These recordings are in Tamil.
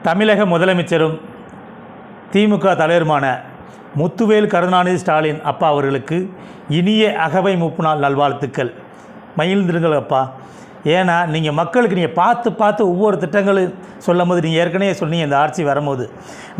தமிழக முதலமைச்சரும் திமுக தலைவருமான முத்துவேல் கருணாநிதி ஸ்டாலின் அப்பா அவர்களுக்கு இனிய அகவை 30 நாள் நல்வாழ்த்துக்கள். மகிழ்ந்துருங்கள் அப்பா. ஏன்னா நீங்கள் மக்களுக்கு நீங்கள் பார்த்து ஒவ்வொரு திட்டங்களும் சொல்லும் போது நீங்கள் ஏற்கனவே சொன்னீங்க இந்த ஆட்சி வரும்போது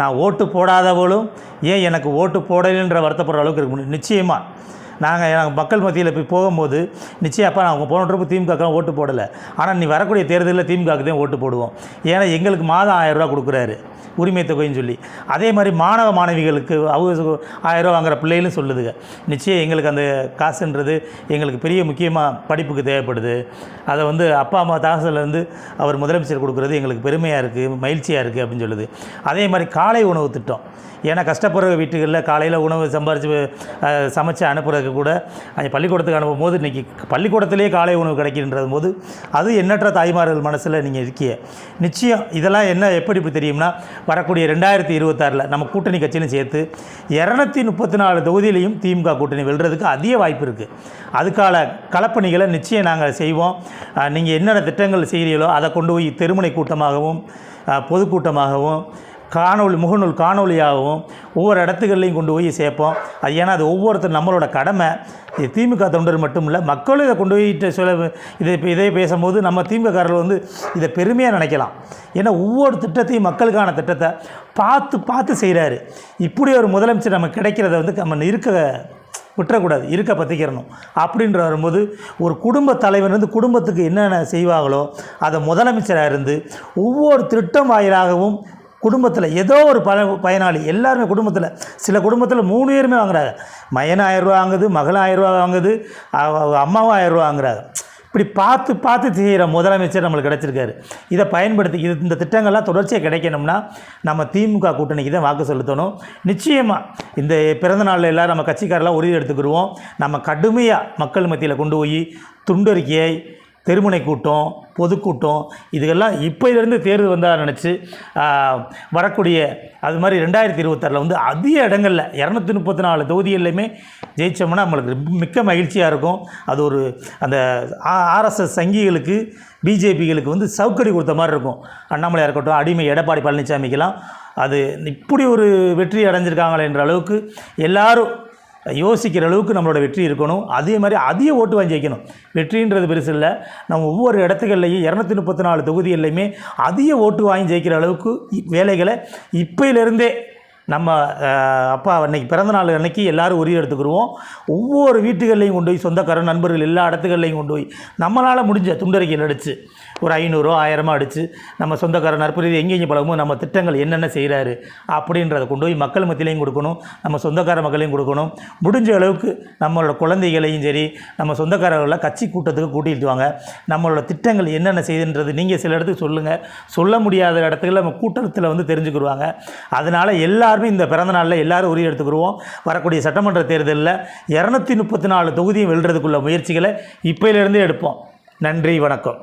நான் ஓட்டு போடாதவளும் ஏன் எனக்கு ஓட்டு போடலைன்ற வருத்தப்படுற அளவுக்கு இருக்க முடியும். நிச்சயமாக நாங்கள் மக்கள் மத்தியில் போய் போகும்போது நிச்சயம் அப்பா நாங்கள் போன ட்ரிப்பு திமுகலாம் ஓட்டு போடலை, ஆனால் நீ வரக்கூடிய தேர்தலில் திமுகவுக்கு தான் ஓட்டு போடுவோம். ஏன்னா எங்களுக்கு மாதம் 1000 ரூபா கொடுக்குறாரு உரிமை தொகைன்னு சொல்லி. அதே மாதிரி மாணவ மாணவிகளுக்கு அவங்க 1000 ரூபா வாங்குகிற பிள்ளைகளும் சொல்லுதுங்க. நிச்சயம் எங்களுக்கு அந்த காசுன்றது எங்களுக்கு பெரிய முக்கியமாக படிப்புக்கு தேவைப்படுது. அதை வந்து அப்பா அம்மா தாசிலேருந்து அவர் முதலமைச்சர் கொடுக்குறது எங்களுக்கு பெருமையாக இருக்குது, மகிழ்ச்சியாக இருக்குது அப்படின்னு சொல்லுது. அதே மாதிரி காலை உணவு திட்டம், ஏன்னா கஷ்டப்படுற வீட்டுகளில் காலையில் உணவு சமைச்சு அனுப்புறதுக்கு கூட பள்ளிக்கூடத்துக்கு அனுப்பும் போது இன்றைக்கி பள்ளிக்கூடத்திலே காலை உணவு கிடைக்கின்றது போது அது எண்ணற்ற தாய்மார்கள் மனசில் நீங்கள் இருக்கிய நிச்சயம் இதெல்லாம் என்ன எப்படி தெரியும்னா வரக்கூடிய 2026 நம்ம கூட்டணி கட்சியிலும் சேர்த்து 234 தொகுதியிலையும் திமுக கூட்டணி வெல்றதுக்கு அதிக வாய்ப்பு இருக்குது. அதுக்கான களப்பணிகளை நிச்சயம் நாங்கள் செய்வோம். நீங்கள் என்னென்ன திட்டங்கள் செய்கிறீங்களோ அதை கொண்டு போய் தெருமுனை கூட்டமாகவும் பொதுக்கூட்டமாகவும் முகநூல் காணொலியாகவும் ஒவ்வொரு இடத்துகள்லையும் கொண்டு போய் சேர்ப்போம். அது ஏன்னா அது ஒவ்வொருத்தரும் நம்மளோட கடமை. திமுக தொண்டர் மட்டும் இல்லை, மக்களும் இதை கொண்டு போயிட்டு இதை பேசும்போது நம்ம திமுககாரர்கள் வந்து இதை பெருமையாக நினைக்கலாம். ஏன்னா ஒவ்வொரு திட்டத்தையும் மக்களுக்கான திட்டத்தை பார்த்து செய்கிறாரு. இப்படி ஒரு முதலமைச்சர் நமக்கு கிடைக்கிறத வந்து நம்ம விட்டுறக்கூடாது, இருக்க பற்றிக்கிறணும் அப்படின்ற வரும்போது ஒரு குடும்ப தலைவர் வந்து குடும்பத்துக்கு என்னென்ன செய்வாங்களோ அதை முதலமைச்சராக இருந்து ஒவ்வொரு திட்டம் வாயிலாகவும் குடும்பத்தில் ஏதோ ஒரு பயனாளி எல்லாருமே குடும்பத்தில் சில குடும்பத்தில் 3 பேருமே வாங்குறாங்க. மகன் 1000 ரூபா வாங்குது, மகள் 1000 ரூபா வாங்குது, அம்மாவும் 1000 ரூபா வாங்குறாங்க. இப்படி பார்த்து செய்கிற முதலமைச்சர் நம்மளுக்கு கிடச்சிருக்காரு. இதை பயன்படுத்தி இந்த திட்டங்கள்லாம் தொடர்ச்சியாக கிடைக்கணும்னா நம்ம திமுக கூட்டணிக்கு தான் வாக்கு செலுத்தணும். நிச்சயமாக இந்த பிறந்த நாளில் எல்லாம் நம்ம கட்சிக்காரெல்லாம் உறுதி எடுத்துக்கிடுவோம். நம்ம கடுமையாக மக்கள் மத்தியில் கொண்டு போய் துண்டறிக்கை, தெருமுனை கூட்டம், பொதுக்கூட்டம் இதுக்கெல்லாம் இப்போலேருந்து தேர்வு வந்தால் நினச்சி வரக்கூடிய அது மாதிரி 2026 வந்து அதிக இடங்களில் 234 தொகுதிகள்லையுமே ஜெயித்தோம்னா நம்மளுக்கு மிக்க மகிழ்ச்சியாக இருக்கும். அது ஒரு அந்த ஆர்எஸ்எஸ் சங்கிகளுக்கு பிஜேபிகளுக்கு வந்து சவுக்கடி கொடுத்த மாதிரி இருக்கும். அண்ணாமலையாக இருக்கட்டும், அடிமை எடப்பாடி பழனிசாமிக்கெல்லாம் அது இப்படி ஒரு வெற்றி அடைஞ்சிருக்காங்களே என்ற அளவுக்கு எல்லாரும் யோசிக்கிற அளவுக்கு நம்மளோட வெற்றி இருக்கணும். அதே மாதிரி அதிக ஓட்டு வாங்கி வைக்கணும். வெற்றின்றது பெருசு இல்லை, நம்ம ஒவ்வொரு இடத்துகள்லையும் 234 தொகுதிகள்லையுமே அதிக ஓட்டு வாங்கி ஜெயிக்கிற அளவுக்கு வேலைகளை இப்போலேருந்தே நம்ம அப்பா அன்றைக்கி பிறந்தநாள் அன்றைக்கி எல்லோரும் உறுதி எடுத்துக்கிடுவோம். ஒவ்வொரு வீட்டுகள்லையும் கொண்டு போய் சொந்தக்காரன் நண்பர்கள் எல்லா இடத்துகள்லையும் கொண்டு போய் நம்மளால் முடிஞ்ச துண்டறிக்கையில் அடித்து ஒரு 500 1000 அடித்து நம்ம சொந்தக்காரன் நற்புரிது எங்கெங்கே பழகுமோ நம்ம திட்டங்கள் என்னென்ன செய்கிறாரு அப்படின்றத கொண்டு போய் மக்கள் மத்தியிலையும் கொடுக்கணும், நம்ம சொந்தக்கார மக்களையும் கொடுக்கணும். முடிஞ்ச அளவுக்கு நம்மளோட குழந்தைகளையும் சரி நம்ம சொந்தக்காரர்களை கட்சி கூட்டத்துக்கு கூட்டிகிட்டு வாங்க. நம்மளோட திட்டங்கள் என்னென்ன செய்துன்றது நீங்கள் சில இடத்துக்கு சொல்லுங்கள். சொல்ல முடியாத இடத்துல நம்ம கூட்டத்தில் வந்து தெரிஞ்சுக்கிடுவாங்க. அதனால் எல்லாருமே இந்த பிறந்த நாளில் எல்லோரும் உறுதி எடுத்துக்கிடுவோம். வரக்கூடிய சட்டமன்ற தேர்தலில் 234 தொகுதியும் வெல்றதுக்குள்ள முயற்சிகளை இப்போலேருந்தே எடுப்போம். நன்றி, வணக்கம்.